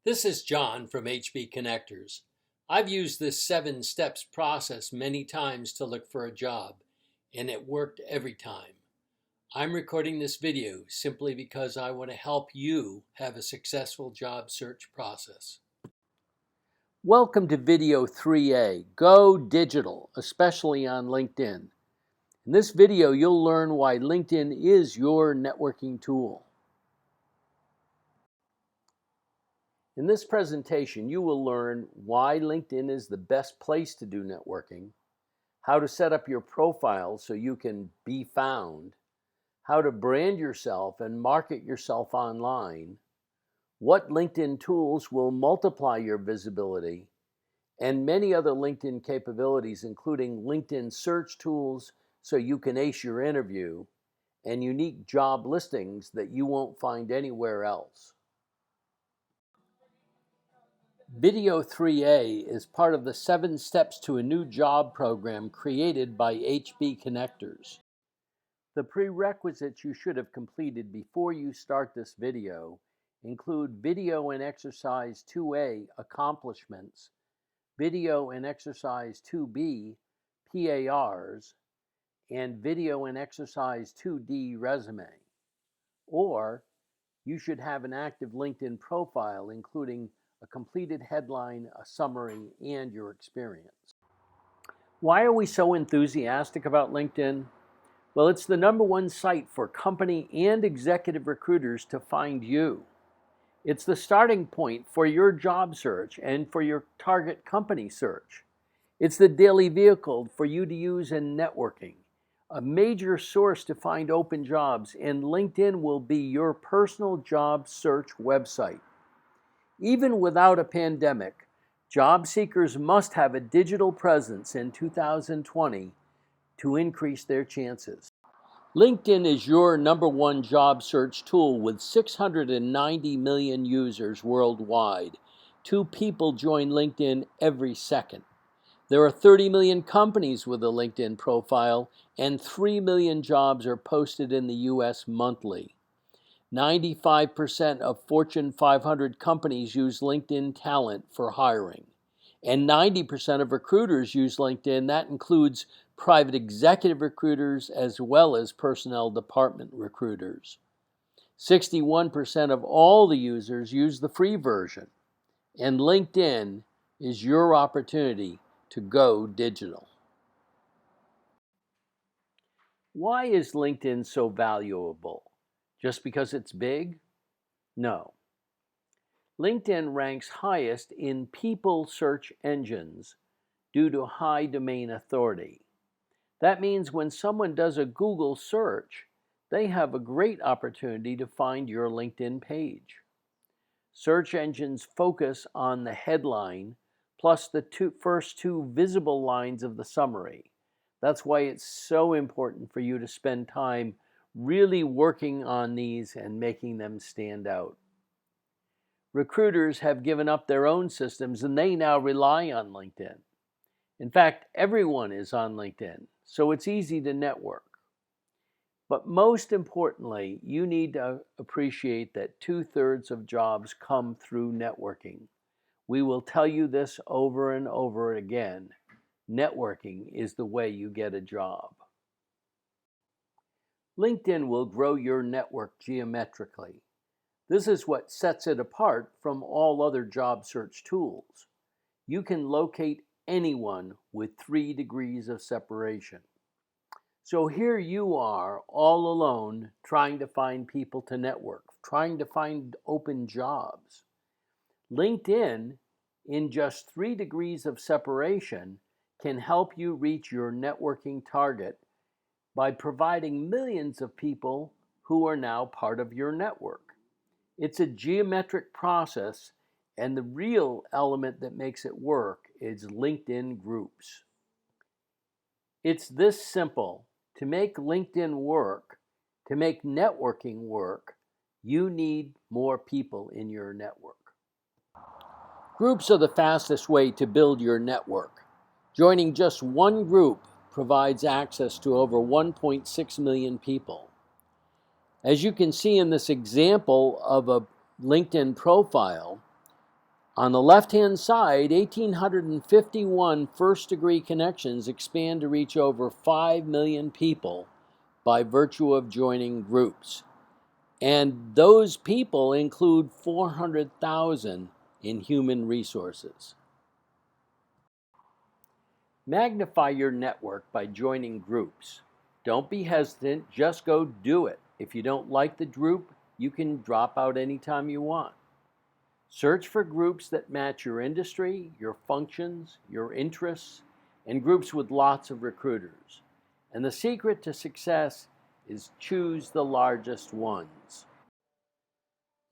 This is John from HB Connectors. I've used this 7 steps process many times to look for a job, and it worked every time. I'm recording this video simply because I want to help you have a successful job search process. Welcome to video 3A, Go Digital, especially on LinkedIn. In this video, you'll learn why LinkedIn is your networking tool. In this presentation, you will learn why LinkedIn is the best place to do networking, how to set up your profile so you can be found, how to brand yourself and market yourself online, what LinkedIn tools will multiply your visibility, and many other LinkedIn capabilities, including LinkedIn search tools so you can ace your interview, and unique job listings that you won't find anywhere else. Video 3A is part of the 7 Steps to a New Job program created by HB Connectors. The prerequisites you should have completed before you start this video include Video and Exercise 2A Accomplishments, Video and Exercise 2B PARs, and Video and Exercise 2D Resume. Or you should have an active LinkedIn profile including a completed headline, a summary, and your experience. Why are we so enthusiastic about LinkedIn? Well, it's the #1 site for company and executive recruiters to find you. It's the starting point for your job search and for your target company search. It's the daily vehicle for you to use in networking, a major source to find open jobs, and LinkedIn will be your personal job search website. Even without a pandemic, job seekers must have a digital presence in 2020 to increase their chances. LinkedIn is your #1 job search tool with 690 million users worldwide. 2 people join LinkedIn every second. There are 30 million companies with a LinkedIn profile, and 3 million jobs are posted in the US monthly. 95% of Fortune 500 companies use LinkedIn Talent for hiring, and 90% of recruiters use LinkedIn. That includes private executive recruiters as well as personnel department recruiters. 61% of all the users use the free version, and LinkedIn is your opportunity to go digital. Why is LinkedIn so valuable? Just because it's big? No. LinkedIn ranks highest in people search engines due to high domain authority. That means when someone does a Google search, they have a great opportunity to find your LinkedIn page. Search engines focus on the headline plus the first 2 visible lines of the summary. That's why it's so important for you to spend time really working on these and making them stand out. Recruiters have given up their own systems and they now rely on LinkedIn. In fact, everyone is on LinkedIn, so it's easy to network. But most importantly, you need to appreciate that 2/3 of jobs come through networking. We will tell you this over and over again. Networking is the way you get a job. LinkedIn will grow your network geometrically. This is what sets it apart from all other job search tools. You can locate anyone with 3 degrees of separation. So here you are, all alone, trying to find people to network, trying to find open jobs. LinkedIn, in just 3 degrees of separation, can help you reach your networking target by providing millions of people who are now part of your network. It's a geometric process, and the real element that makes it work is LinkedIn groups. It's this simple. To make LinkedIn work, to make networking work, you need more people in your network. Groups are the fastest way to build your network. Joining just one group provides access to over 1.6 million people. As you can see in this example of a LinkedIn profile, On the left-hand side, 1,851 first-degree connections expand to reach over 5 million people by virtue of joining groups. And those people include 400,000 in human resources. Magnify your network by joining groups. Don't be hesitant, just go do it. If you don't like the group, you can drop out anytime you want. Search for groups that match your industry, your functions, your interests, and groups with lots of recruiters. And the secret to success is choose the largest ones.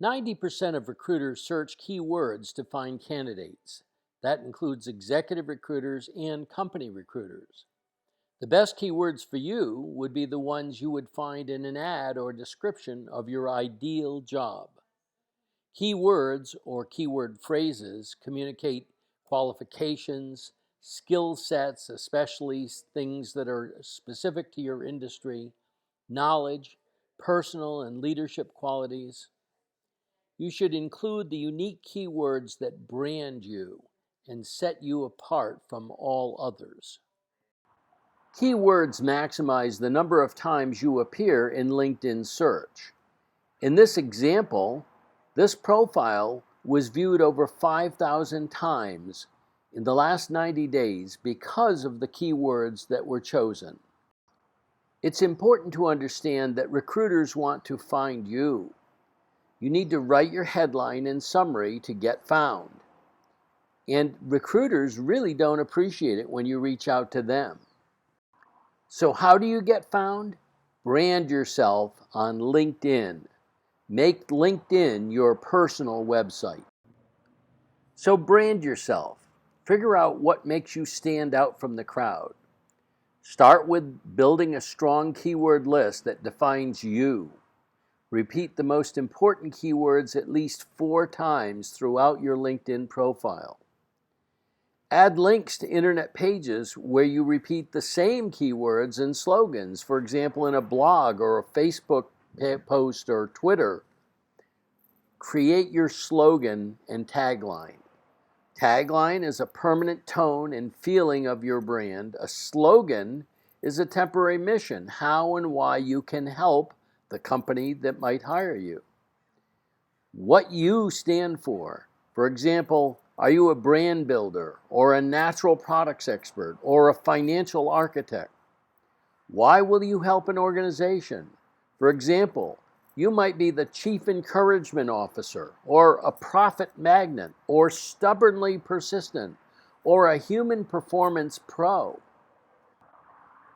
90% of recruiters search keywords to find candidates. That includes executive recruiters and company recruiters. The best keywords for you would be the ones you would find in an ad or description of your ideal job. Keywords or keyword phrases communicate qualifications, skill sets, especially things that are specific to your industry, knowledge, personal and leadership qualities. You should include the unique keywords that brand you and set you apart from all others. Keywords maximize the number of times you appear in LinkedIn search. In this example, this profile was viewed over 5,000 times in the last 90 days because of the keywords that were chosen. It's important to understand that recruiters want to find you. You need to write your headline and summary to get found. And recruiters really don't appreciate it when you reach out to them. So how do you get found? Brand yourself on LinkedIn. Make LinkedIn your personal website. So brand yourself. Figure out what makes you stand out from the crowd. Start with building a strong keyword list that defines you. Repeat the most important keywords at least 4 times throughout your LinkedIn profile. Add links to internet pages where you repeat the same keywords and slogans, for example, in a blog or a Facebook post or Twitter. Create your slogan and tagline. Tagline is a permanent tone and feeling of your brand. A slogan is a temporary mission, how and why you can help the company that might hire you. What you stand for. For example, are you a brand builder or a natural products expert or a financial architect? Why will you help an organization? For example, you might be the chief encouragement officer or a profit magnet or stubbornly persistent or a human performance pro.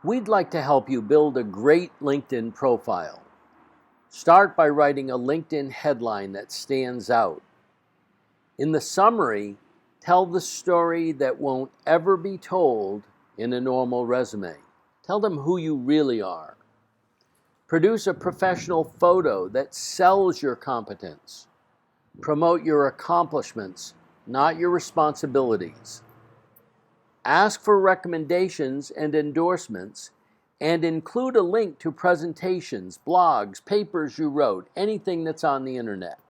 We'd like to help you build a great LinkedIn profile. Start by writing a LinkedIn headline that stands out. In the summary, tell the story that won't ever be told in a normal resume. Tell them who you really are. Produce a professional photo that sells your competence. Promote your accomplishments, not your responsibilities. Ask for recommendations and endorsements, and include a link to presentations, blogs, papers you wrote, anything that's on the internet.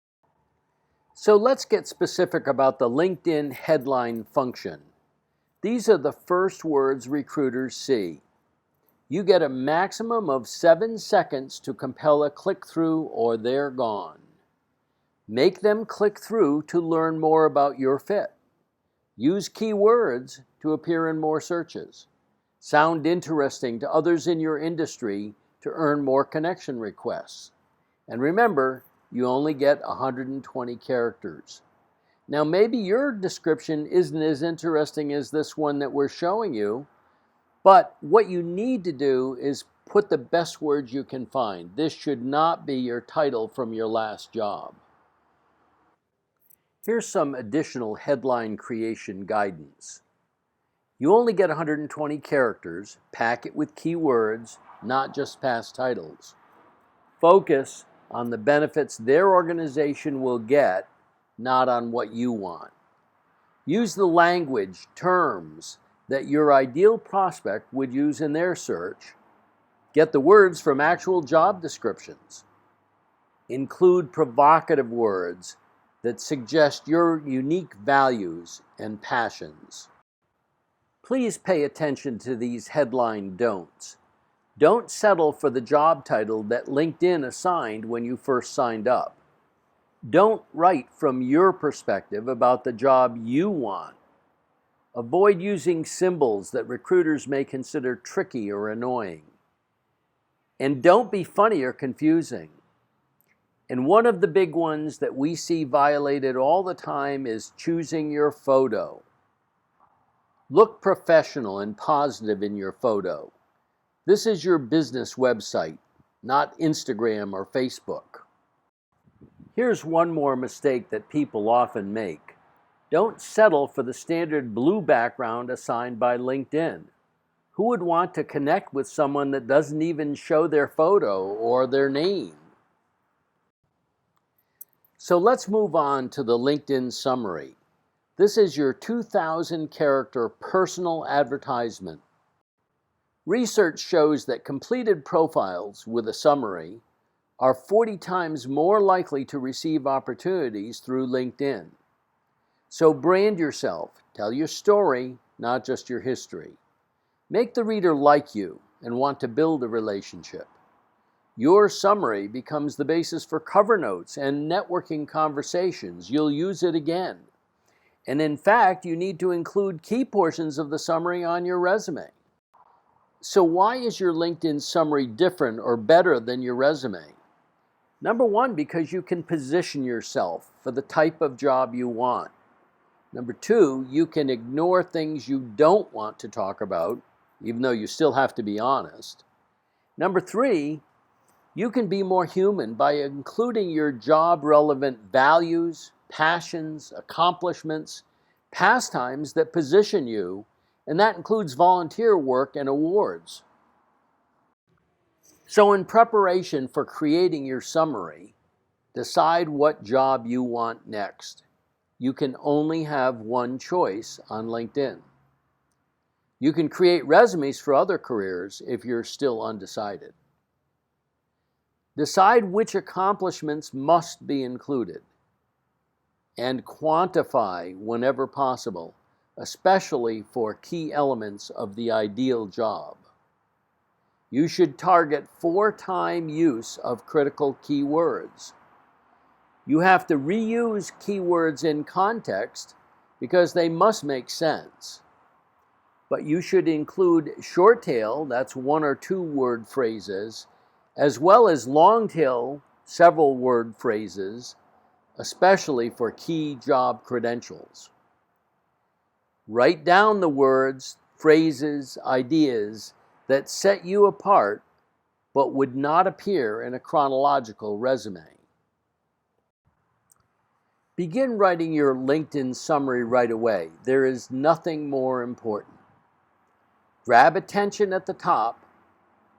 So let's get specific about the LinkedIn headline function. These are the first words recruiters see. You get a maximum of 7 seconds to compel a click-through or they're gone. Make them click through to learn more about your fit. Use keywords to appear in more searches. Sound interesting to others in your industry to earn more connection requests. And remember, you only get 120 characters. Now maybe your description isn't as interesting as this one that we're showing you, but what you need to do is put the best words you can find. This should not be your title from your last job. Here's some additional headline creation guidance. You only get 120 characters. Pack it with keywords, not just past titles. Focus on the benefits their organization will get, not on what you want. Use the language, terms that your ideal prospect would use in their search. Get the words from actual job descriptions. Include provocative words that suggest your unique values and passions. Please pay attention to these headline don'ts. Don't settle for the job title that LinkedIn assigned when you first signed up. Don't write from your perspective about the job you want. Avoid using symbols that recruiters may consider tricky or annoying. And don't be funny or confusing. And one of the big ones that we see violated all the time is choosing your photo. Look professional and positive in your photo. This is your business website, not Instagram or Facebook. Here's one more mistake that people often make. Don't settle for the standard blue background assigned by LinkedIn. Who would want to connect with someone that doesn't even show their photo or their name? So let's move on to the LinkedIn summary. This is your 2,000-character personal advertisement. Research shows that completed profiles with a summary are 40 times more likely to receive opportunities through LinkedIn. So brand yourself, tell your story, not just your history. Make the reader like you and want to build a relationship. Your summary becomes the basis for cover notes and networking conversations. You'll use it again. And in fact, you need to include key portions of the summary on your resume. So why is your LinkedIn summary different or better than your resume? Number one, because you can position yourself for the type of job you want. Number two, you can ignore things you don't want to talk about, even though you still have to be honest. Number three, you can be more human by including your job-relevant values, passions, accomplishments, pastimes that position you, and that includes volunteer work and awards. So in preparation for creating your summary, decide what job you want next. You can only have one choice on LinkedIn. You can create resumes for other careers if you're still undecided. Decide which accomplishments must be included, and quantify whenever possible, especially for key elements of the ideal job. You should target 4-time use of critical keywords. You have to reuse keywords in context because they must make sense. But you should include short tail, that's 1 or 2 word phrases, as well as long tail, several word phrases, especially for key job credentials. Write down the words, phrases, ideas that set you apart but would not appear in a chronological resume. Begin writing your LinkedIn summary right away. There is nothing more important. Grab attention at the top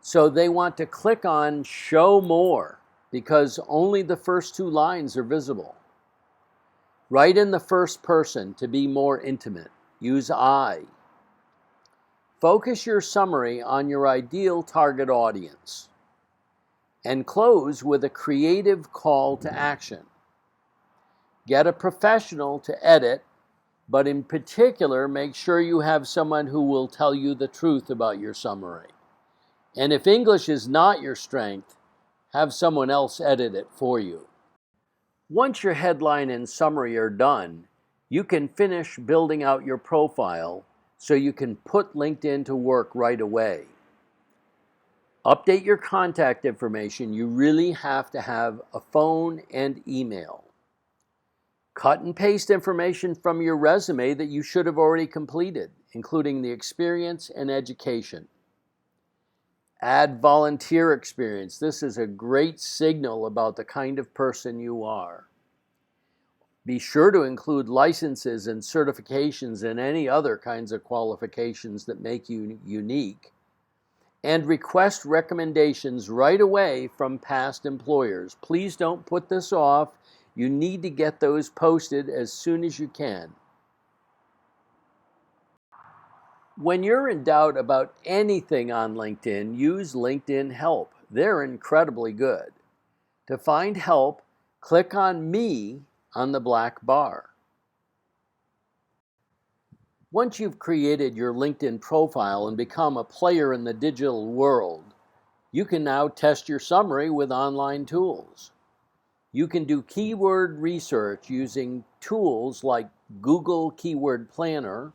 so they want to click on Show More because only the first 2 lines are visible. Write in the first person to be more intimate. Use I. Focus your summary on your ideal target audience. And close with a creative call to action. Get a professional to edit, but in particular, make sure you have someone who will tell you the truth about your summary. And if English is not your strength, have someone else edit it for you. Once your headline and summary are done, you can finish building out your profile so you can put LinkedIn to work right away. Update your contact information. You really have to have a phone and email. Cut and paste information from your resume that you should have already completed, including the experience and education. Add volunteer experience. This is a great signal about the kind of person you are. Be sure to include licenses and certifications and any other kinds of qualifications that make you unique. And request recommendations right away from past employers. Please don't put this off. You need to get those posted as soon as you can. When you're in doubt about anything on LinkedIn, use LinkedIn Help. They're incredibly good. To find help, click on Me on the black bar. Once you've created your LinkedIn profile and become a player in the digital world, you can now test your summary with online tools. You can do keyword research using tools like Google Keyword Planner,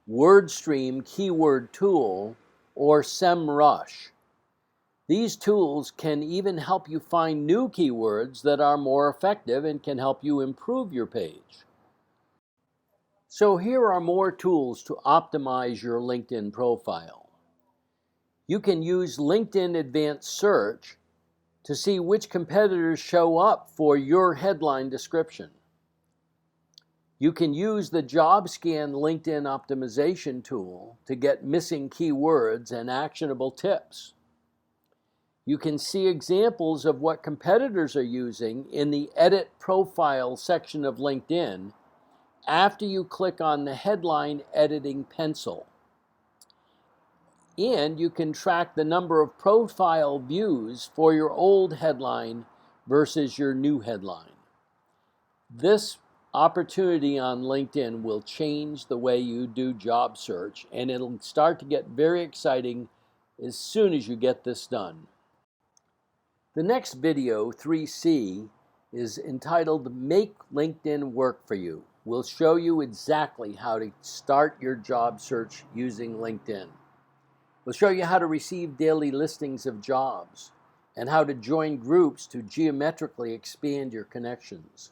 WordStream Keyword Tool, or SEMrush. These tools can even help you find new keywords that are more effective and can help you improve your page. So here are more tools to optimize your LinkedIn profile. You can use LinkedIn Advanced Search to see which competitors show up for your headline description. You can use the JobScan LinkedIn optimization tool to get missing keywords and actionable tips. You can see examples of what competitors are using in the Edit Profile section of LinkedIn after you click on the headline editing pencil. And you can track the number of profile views for your old headline versus your new headline. This opportunity on LinkedIn will change the way you do job search, and it'll start to get very exciting as soon as you get this done. The next video, 3C, is entitled Make LinkedIn Work for You. We'll show you exactly how to start your job search using LinkedIn. We'll show you how to receive daily listings of jobs and how to join groups to geometrically expand your connections.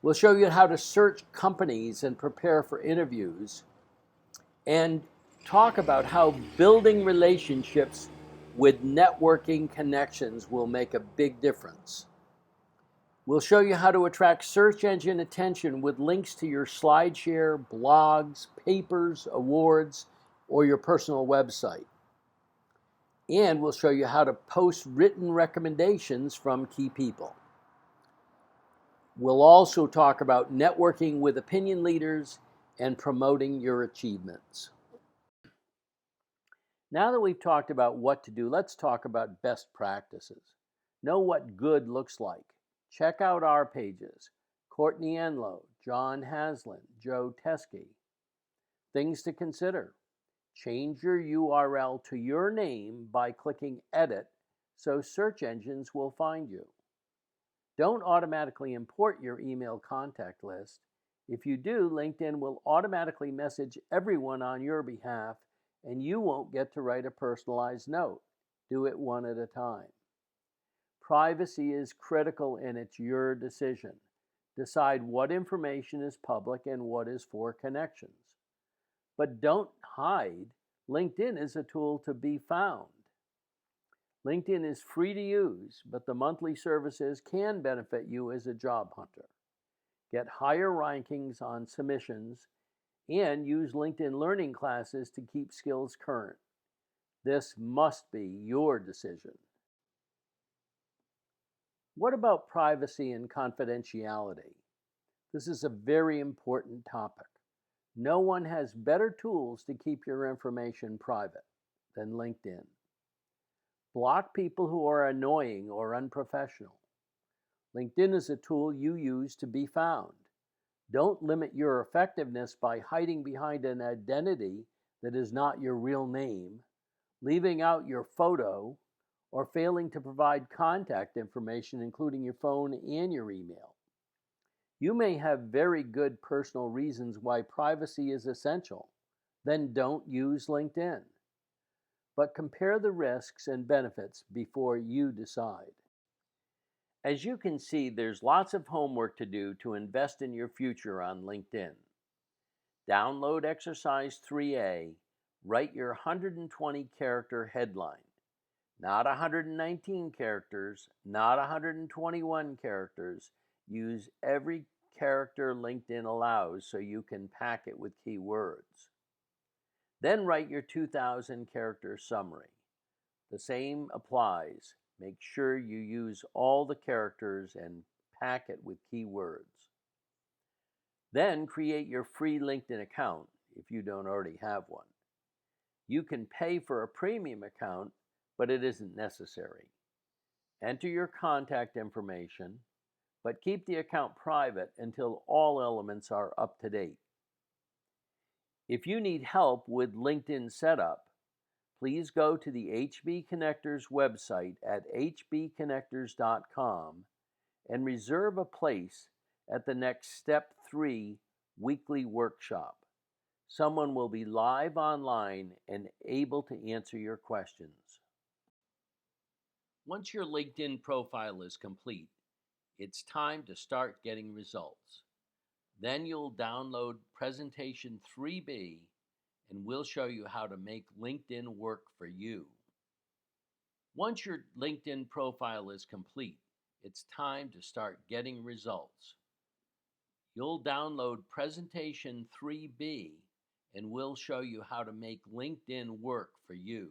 We'll show you how to search companies and prepare for interviews, and talk about how building relationships with networking connections will make a big difference. We'll show you how to attract search engine attention with links to your SlideShare, blogs, papers, awards, or your personal website. And we'll show you how to post written recommendations from key people. We'll also talk about networking with opinion leaders and promoting your achievements. Now that we've talked about what to do, let's talk about best practices. Know what good looks like. Check out our pages: Courtney Enlow, John Haslin, Joe Teskey. Things to consider: change your URL to your name by clicking Edit so search engines will find you. Don't automatically import your email contact list. If you do, LinkedIn will automatically message everyone on your behalf, and you won't get to write a personalized note. Do it one at a time. Privacy is critical, and it's your decision. Decide what information is public and what is for connections. But don't hide. LinkedIn is a tool to be found. LinkedIn is free to use, but the monthly services can benefit you as a job hunter. Get higher rankings on submissions and use LinkedIn learning classes to keep skills current. This must be your decision. What about privacy and confidentiality? This is a very important topic. No one has better tools to keep your information private than LinkedIn. Block people who are annoying or unprofessional. LinkedIn is a tool you use to be found. Don't limit your effectiveness by hiding behind an identity that is not your real name, leaving out your photo, or failing to provide contact information, including your phone and your email. You may have very good personal reasons why privacy is essential. Then don't use LinkedIn. But compare the risks and benefits before you decide. As you can see, there's lots of homework to do to invest in your future on LinkedIn. Download exercise 3A, write your 120 character headline. Not 119 characters, not 121 characters. Use every character LinkedIn allows so you can pack it with keywords. Then write your 2,000 character summary. The same applies. Make sure you use all the characters and pack it with keywords. Then create your free LinkedIn account if you don't already have one. You can pay for a premium account, but it isn't necessary. Enter your contact information, but keep the account private until all elements are up to date. If you need help with LinkedIn setup, please go to the HB Connectors website at hbconnectors.com and reserve a place at the next Step 3 weekly workshop. Someone will be live online and able to answer your questions. Once your LinkedIn profile is complete, it's time to start getting results. Then you'll download Presentation 3B and we'll show you how to make LinkedIn work for you. Once your LinkedIn profile is complete, it's time to start getting results. You'll download Presentation 3B and we'll show you how to make LinkedIn work for you.